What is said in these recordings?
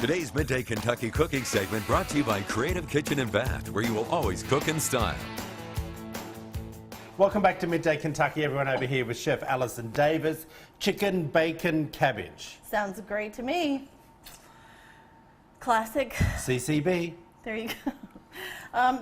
Today's Midday Kentucky cooking segment brought to you by Creative Kitchen and Bath, where you will always cook in style. Welcome back to Midday Kentucky. Everyone over here with Chef Allison Davis. Chicken, bacon, cabbage. Sounds great to me. Classic. CCB. There you go.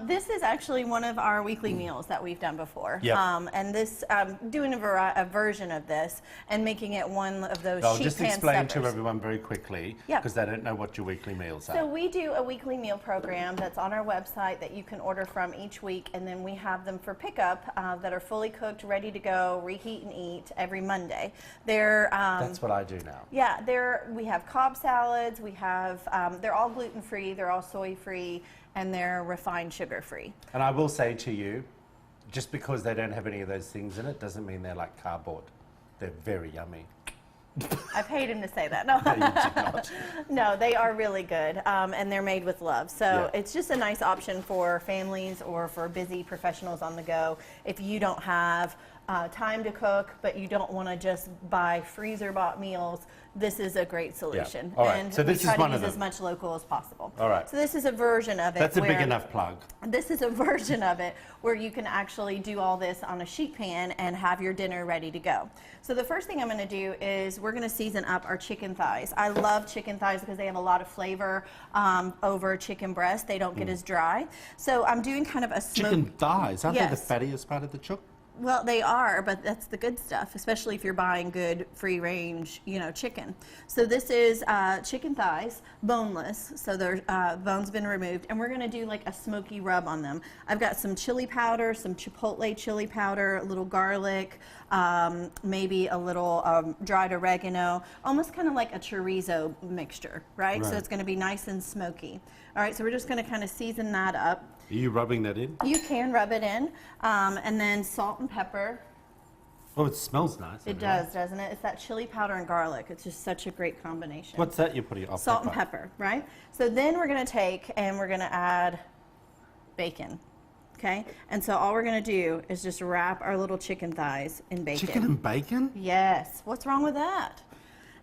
This is actually one of our weekly meals that we've done before. Yep. And this, doing a version of this and making it one of those sheet Just pan explain stuffers. to everyone very quickly, Yep. because they don't know what your weekly meals are. So we do a weekly meal program that's on our website that you can order from each week, and then we have them for pickup that are fully cooked, ready to go, reheat and eat every Monday. They're That's what I do now. yeah, we have Cobb salads. We have they're all gluten-free, they're all soy-free, and they're refined sugar-free. And I will say to you, just because they don't have any of those things in it doesn't mean they're like cardboard. They're very yummy. I paid him to say that. No, No, you did not. no, they are really good, and they're made with love. So Yeah. it's just a nice option for families or for busy professionals on the go. If you don't have time to cook, but you don't want to just buy freezer-bought meals, this is a great solution. All right, And so this we try is one to of use as them. much local as possible. All right. So this is a version of it. That's a big where- enough plug. This is a version of it where you can actually do all this on a sheet pan and have your dinner ready to go. So the first thing I'm going to do is we're going to season up our chicken thighs. I love chicken thighs because they have a lot of flavor over chicken breast. They don't get as dry. So I'm doing kind of a Chicken thighs, aren't Yes. they the fattiest part of the chook? Well, they are, but that's the good stuff, especially if you're buying good free-range, chicken. So this is chicken thighs, boneless, so their bones been removed, and we're going to do like a smoky rub on them. I've got some chili powder, some chipotle chili powder, a little garlic, maybe a little dried oregano, almost kind of like a chorizo mixture, right? So Right. it's going to be nice and smoky. All right, so we're just going to kind of season that up. Are you rubbing that in? You can rub it in, and then salt and pepper. Oh, it smells nice. It does, doesn't it? It's that chili powder and garlic. It's just such a great combination. What's that you're putting? Salt and pepper, right? So then we're going to take and we're going to add bacon, okay? And so all we're going to do is just wrap our little chicken thighs in bacon. Chicken and bacon? Yes. What's wrong with that?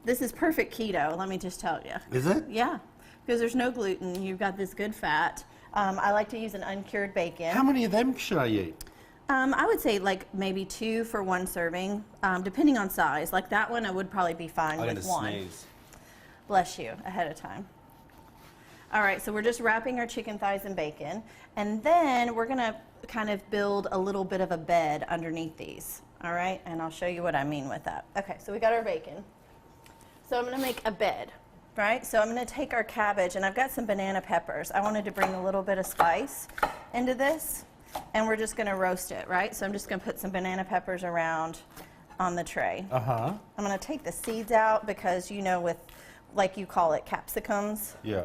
This is perfect keto, let me just tell you. Is it? Yeah, because there's no gluten. You've got this good fat. I like to use an uncured bacon. How many of them should I eat? I would say like maybe 2 for 1 serving, depending on size. Like that one, I would probably be fine I'm with gonna 1. sneeze. Bless you, ahead of time. All right, so we're just wrapping our chicken thighs in bacon, and then we're gonna kind of build a little bit of a bed underneath these, all right? And I'll show you what I mean with that. Okay, so we got our bacon. So I'm gonna make a bed, right? So I'm gonna take our cabbage, and I've got some banana peppers. I wanted to bring a little bit of spice into this, and we're just gonna roast it, right? So I'm just gonna put some banana peppers around on the tray. Uh-huh. I'm going to take the seeds out because, with, like you call it, capsicums. Yeah.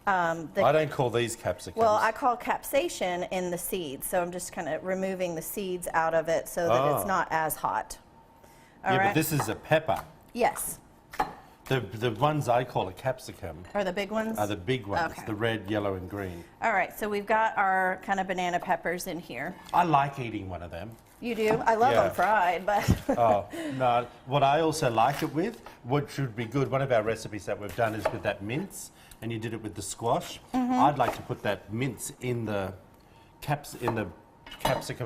I don't call these capsicums. Well, I call capsaicin in the seeds, so I'm just kind of removing the seeds out of it so that it's not as hot. All yeah, right? but this is a pepper. Yes. The ones I call a capsicum Are the big ones? are the big ones, Okay. the red, yellow, and green. All right, so we've got our kind of banana peppers in here. I like eating one of them. You do? I love Yeah. them fried, but Oh, no. What I also like it with, what should be good, one of our recipes that we've done is with that mince, and you did it with the squash. Mm-hmm. I'd like to put that mince in the capsicum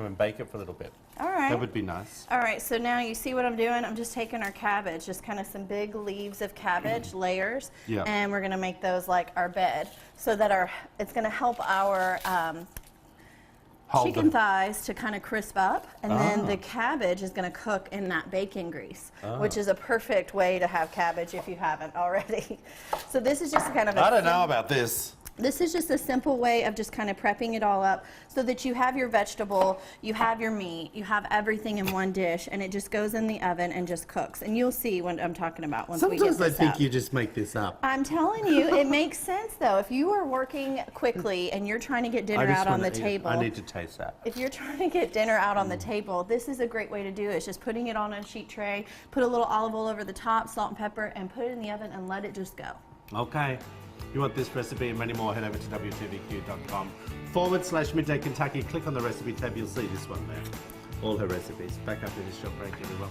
and bake it for a little bit. all right. That would be nice. All right, so now you see what I'm doing? I'm just taking our cabbage, just kind of some big leaves of cabbage, layers, Yeah. and we're gonna make those like our bed so that it's gonna help our Hold chicken them. thighs to kind of crisp up, and then Ah. the cabbage is gonna cook in that bacon grease, which is a perfect way to have cabbage if you haven't already. So this is just kind of a I don't know about this. This is just a simple way of just kind of prepping it all up so that you have your vegetable, you have your meat, you have everything in one dish, and it just goes in the oven and just cooks. And you'll see what I'm talking about once we get Sometimes I this think out. you just make this up. I'm telling you, it makes sense though. If you are working quickly and you're trying to get dinner out on the table, I need to taste that. if you're trying to get dinner out on the table, this is a great way to do it. It's just putting it on a sheet tray, put a little olive oil over the top, salt and pepper, and put it in the oven and let it just go. Okay. If you want this recipe and many more, head over to wtvq.com/Midday Kentucky. Click on the recipe tab, you'll see this one there. All her recipes. Back up to this short break, everyone.